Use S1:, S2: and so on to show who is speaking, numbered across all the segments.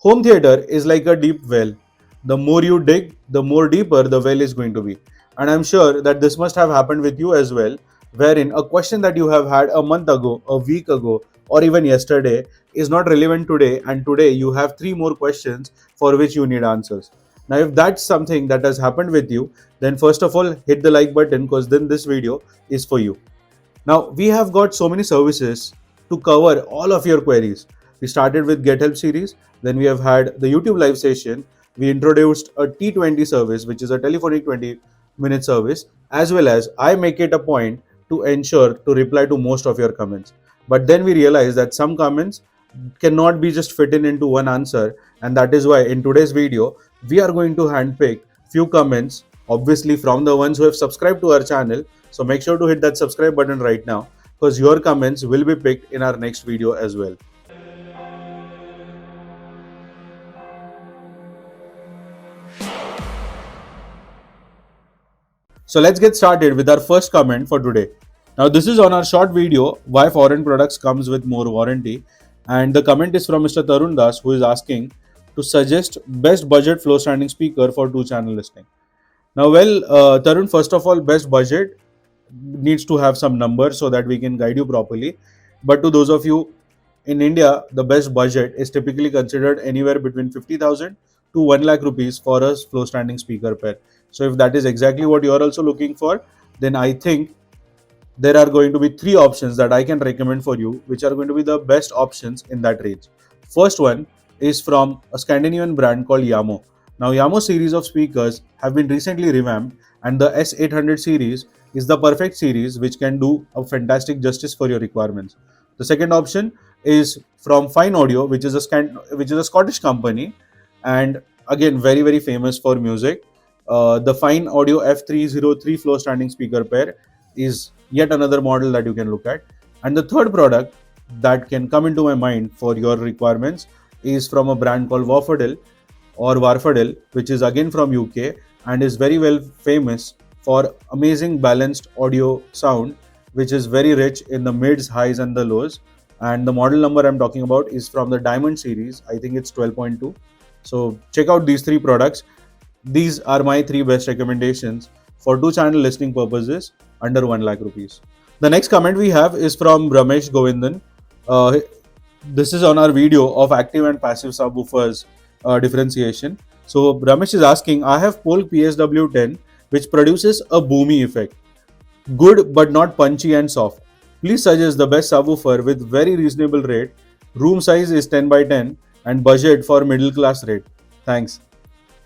S1: Home theater is like a deep well. The more you dig, the more deeper the well is going to be. And I'm sure that this must have happened with you as well, wherein a question that you have had a month ago, a week ago, or even yesterday is not relevant today, and today you have three more questions for which you need answers. Now, if that's something that has happened with you, then first of all, hit the like button because then this video is for you. Now, we have got so many services to cover all of your queries. We started with Get Help series, then we have had the YouTube live session. We introduced a T20 service, which is a telephonic 20-minute service, as well as I make it a point to ensure to reply to most of your comments. But then we realized that some comments cannot be just fitted into one answer, and that is why in today's video we are going to handpick few comments, obviously from the ones who have subscribed to our channel. So make sure to hit that subscribe button right now, because your comments will be picked in our next video as well. So let's get started with our first comment for today. Now this is on our short video, why foreign products comes with more warranty, and the comment is from Mr. Tarun Das, who is asking to suggest best budget floor standing speaker for 2-channel listening. Now Tarun, first of all, best budget needs to have some numbers so that we can guide you properly. But to those of you in India, the best budget is typically considered anywhere between 50,000 to 1 lakh rupees for a floor standing speaker pair. So if that is exactly what you are also looking for, then I think there are going to be three options that I can recommend for you, which are going to be the best options in that range. First one is from a Scandinavian brand called Yamo. Now, Yamo series of speakers have been recently revamped, and the S800 series is the perfect series which can do a fantastic justice for your requirements. The second option is from Fine Audio, which is a Scottish company, and again very famous for music. The Fine Audio F303 floor standing speaker pair is yet another model that you can look at. And the third product that can come into my mind for your requirements is from a brand called Warfadel, which is again from UK and is very well famous for amazing balanced audio sound, which is very rich in the mids, highs and the lows. And the model number I'm talking about is from the Diamond series. I think it's 12.2. So check out these three products. These are my three best recommendations for 2-channel listening purposes under 1 lakh rupees. The next comment we have is from Ramesh Govindan. This is on our video of active and passive subwoofers differentiation. So Ramesh is asking, I have Polk PSW10 which produces a boomy effect. Good but not punchy and soft. Please suggest the best subwoofer with very reasonable rate. Room size is 10 by 10 and budget for middle class rate. Thanks.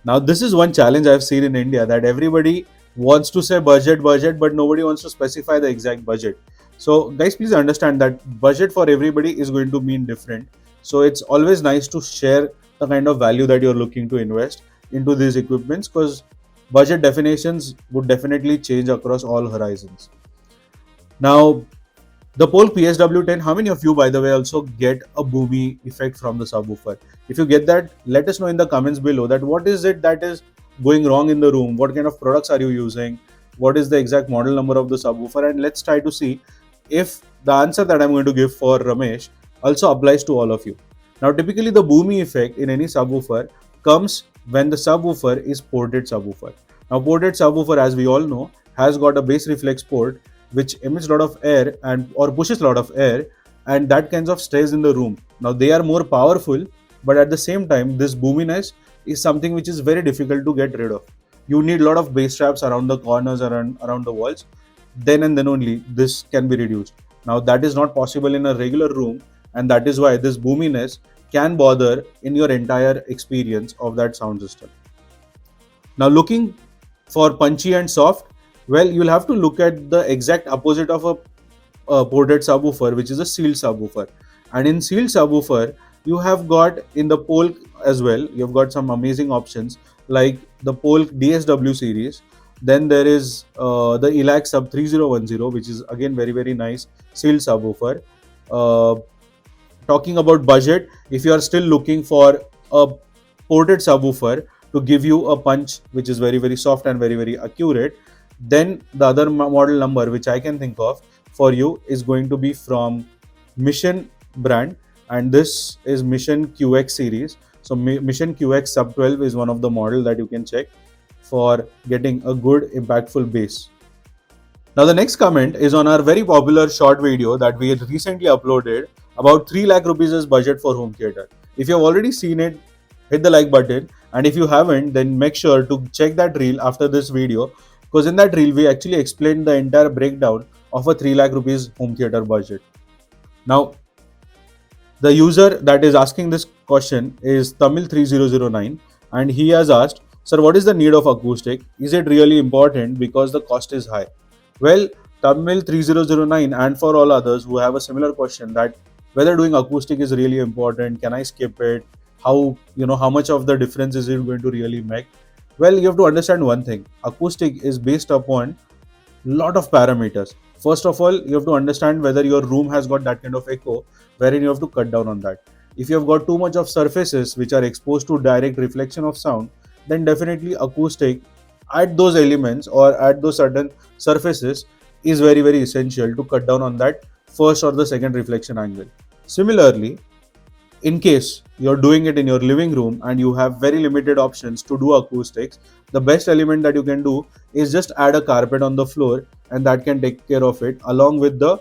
S1: Now this is one challenge I've seen in India, that everybody wants to say budget, but nobody wants to specify the exact budget. So guys, please understand that budget for everybody is going to mean different. So it's always nice to share the kind of value that you're looking to invest into these equipments, because budget definitions would definitely change across all horizons. Now, the Polk PSW10, how many of you, by the way, also get a boomy effect from the subwoofer? If you get that, let us know in the comments below that what is it that is going wrong in the room, what kind of products are you using, what is the exact model number of the subwoofer, and let's try to see if the answer that I'm going to give for Ramesh also applies to all of you. Now, typically the boomy effect in any subwoofer comes when the subwoofer is ported subwoofer. Now, ported subwoofer, as we all know, has got a bass reflex port which emits a lot of air or pushes a lot of air, and that kinds of stays in the room. Now they are more powerful, but at the same time this boominess is something which is very difficult to get rid of. You need a lot of bass traps around the corners, around the walls. Then and then only this can be reduced. Now that is not possible in a regular room, and that is why this boominess can bother in your entire experience of that sound system. Now, looking for punchy and soft, well, you'll have to look at the exact opposite of a ported subwoofer, which is a sealed subwoofer. And in sealed subwoofer, you have got in the Polk as well, you've got some amazing options like the Polk DSW series. Then there is the Lakhs Sub 3010, which is again very nice sealed subwoofer. Talking about budget, if you are still looking for a ported subwoofer to give you a punch which is very soft and very accurate, then the other model number which I can think of for you is going to be from Mission brand, and this is Mission QX series. So Mission QX Sub 12 is one of the model that you can check for getting a good impactful bass. Now the next comment is on our very popular short video that we recently uploaded about 3 lakh rupees as budget for home theater. If you have already seen it, hit the like button, and if you haven't, then make sure to check that reel after this video, because in that reel we actually explained the entire breakdown of a 3 lakh rupees home theater budget. Now the user that is asking this question is Tamil3009, and he has asked, "Sir, what is the need of acoustic? Is it really important because the cost is high?" Well, Tamil3009 and for all others who have a similar question that whether doing acoustic is really important, can I skip it? How much of the difference is it going to really make? Well, you have to understand one thing. Acoustic is based upon lot of parameters. First of all, you have to understand whether your room has got that kind of echo, wherein you have to cut down on that. If you have got too much of surfaces which are exposed to direct reflection of sound, then definitely acoustic at those elements or at those certain surfaces is very very essential to cut down on that first or the second reflection angle. Similarly, in case you're doing it in your living room and you have very limited options to do acoustics, the best element that you can do is just add a carpet on the floor, and that can take care of it, along with the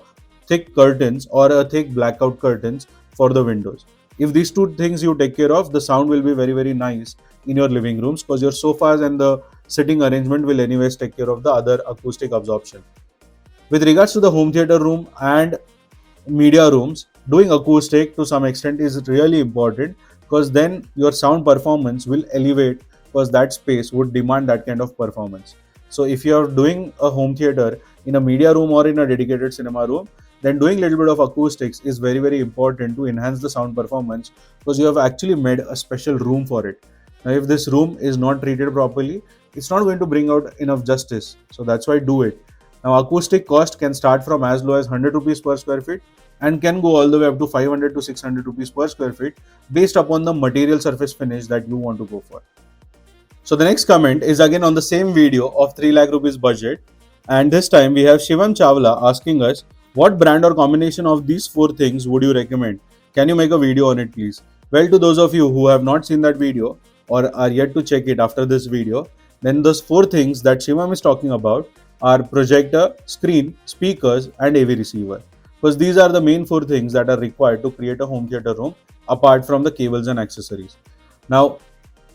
S1: thick curtains or a thick blackout curtains for the windows. If these two things you take care of, the sound will be very very nice in your living rooms, because your sofas and the sitting arrangement will anyways take care of the other acoustic absorption. With regards to the home theater room and media rooms, doing acoustic to some extent is really important, because then your sound performance will elevate, because that space would demand that kind of performance. So if you are doing a home theater in a media room or in a dedicated cinema room, then doing a little bit of acoustics is very very important to enhance the sound performance, because you have actually made a special room for it. Now if this room is not treated properly, it's not going to bring out enough justice. So that's why do it. Now acoustic cost can start from as low as 100 rupees per square feet and can go all the way up to 500 to 600 rupees per square feet, based upon the material surface finish that you want to go for. So the next comment is again on the same video of 3 lakh rupees budget, and this time we have Shivam Chawla asking us, what brand or combination of these 4 things would you recommend? Can you make a video on it, please? Well, to those of you who have not seen that video or are yet to check it after this video, then those 4 things that Shivam is talking about are projector, screen, speakers, and AV receiver, because these are the main 4 things that are required to create a home theater room apart from the cables and accessories. Now,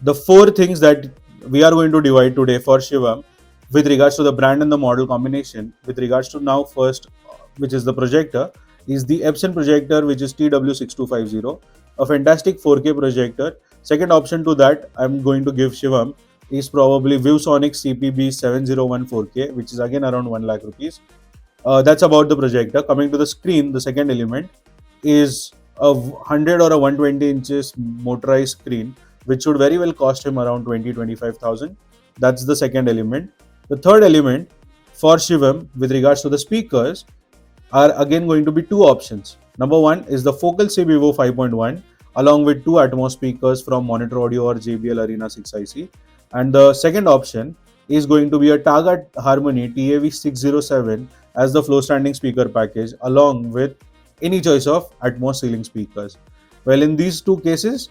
S1: the 4 things that we are going to divide today for Shivam with regards to the brand and the model combination, with regards to now first, which is the projector, is the Epson projector, which is TW6250, a fantastic 4K projector. Second option to that I'm going to give Shivam is probably ViewSonic CPB 701 4K, which is again around 1 lakh rupees. That's about the projector. Coming to the screen, the second element is a 100 or a 120 inches motorized screen, which should very well cost him around 20-25,000. That's the second element. The third element for Shivam with regards to the speakers are again going to be 2 options. Number 1 is the Focal C Vivo 5.1 along with 2 Atmos speakers from Monitor Audio or JBL Arena 6IC, and the second option is going to be a Targa Harmony TAV607 as the Floorstanding speaker package along with any choice of Atmos ceiling speakers. Well, in these 2 cases,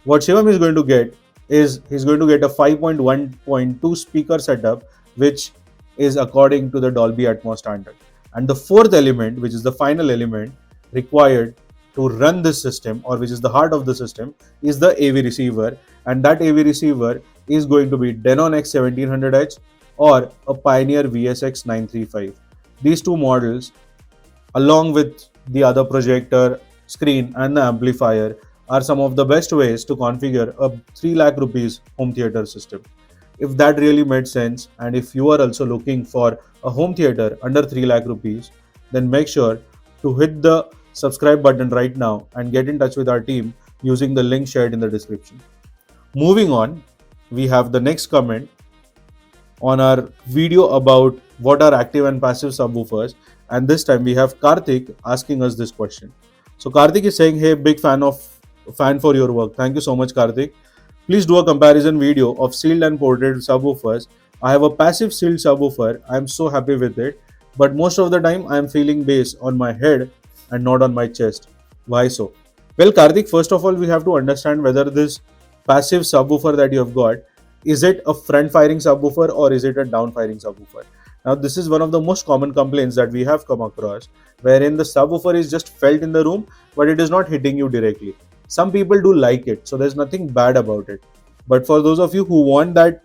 S1: what Shivam is going to get is he's going to get a 5.1.2 speaker setup, which is according to the Dolby Atmos standard. And the fourth element, which is the final element required to run this system, or which is the heart of the system, is the AV receiver, and that AV receiver is going to be Denon X1700H or a Pioneer VSX 935. These 2 models, along with the other projector, screen, and the amplifier, are some of the best ways to configure a 3 lakh rupees home theater system. If that really made sense, and if you are also looking for a home theater under 3 lakh rupees, then make sure to hit the subscribe button right now and get in touch with our team using the link shared in the description. Moving on, we have the next comment on our video about what are active and passive subwoofers, and this time we have Karthik asking us this question. So Karthik is saying, hey, big fan for your work. Thank you so much, Karthik. Please do a comparison video of sealed and ported subwoofers. I have a passive sealed subwoofer. I am so happy with it, but most of the time I am feeling bass on my head and not on my chest. Why so? Well, Karthik, first of all, we have to understand whether this passive subwoofer that you have got, is it a front firing subwoofer or is it a down firing subwoofer? Now, this is one of the most common complaints that we have come across, wherein the subwoofer is just felt in the room, but it is not hitting you directly. Some people do like it, so there's nothing bad about it. But for those of you who want that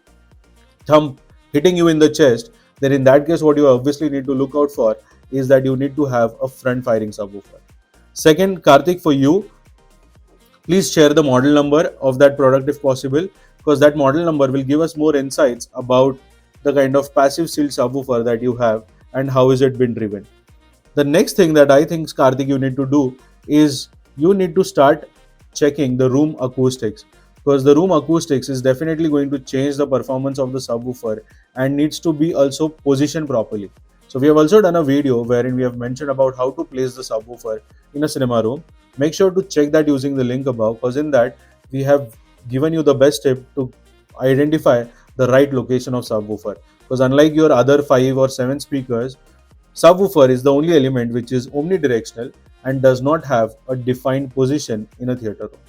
S1: thump hitting you in the chest, then in that case, what you obviously need to look out for is that you need to have a front firing subwoofer. Second, Karthik, for you, please share the model number of that product if possible, because that model number will give us more insights about the kind of passive sealed subwoofer that you have and how is it been driven. The next thing that I think, Karthik, you need to do is you need to start checking the room acoustics, because the room acoustics is definitely going to change the performance of the subwoofer and needs to be also positioned properly. So we have also done a video wherein we have mentioned about how to place the subwoofer in a cinema room. Make sure to check that using the link above, because in that we have given you the best tip to identify the right location of subwoofer. Because unlike your other 5 or 7 speakers, subwoofer is the only element which is omnidirectional and does not have a defined position in a theater room.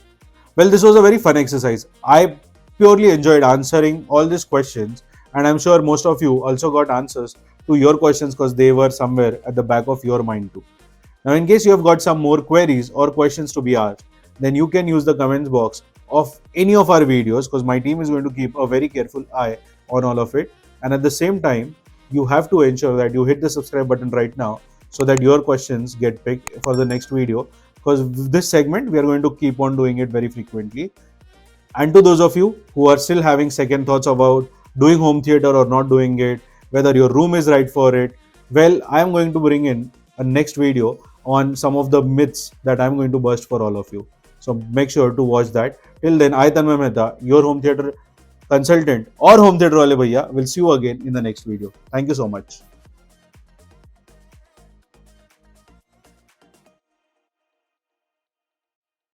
S1: Well, this was a very fun exercise. I purely enjoyed answering all these questions, and I'm sure most of you also got answers to your questions because they were somewhere at the back of your mind too. Now, in case you have got some more queries or questions to be asked, then you can use the comments box of any of our videos, because my team is going to keep a very careful eye on all of it. And at the same time, you have to ensure that you hit the subscribe button right now so that your questions get picked for the next video, because this segment we are going to keep on doing it very frequently. And to those of you who are still having second thoughts about doing home theater or not doing it, whether your room is right for it, well, I am going to bring in a next video on some of the myths that I'm going to burst for all of you. So make sure to watch that. Till then, I Tanmay Mehta, your home theater consultant or home theater wale bhaiya, will see you again in the next video. Thank you so much.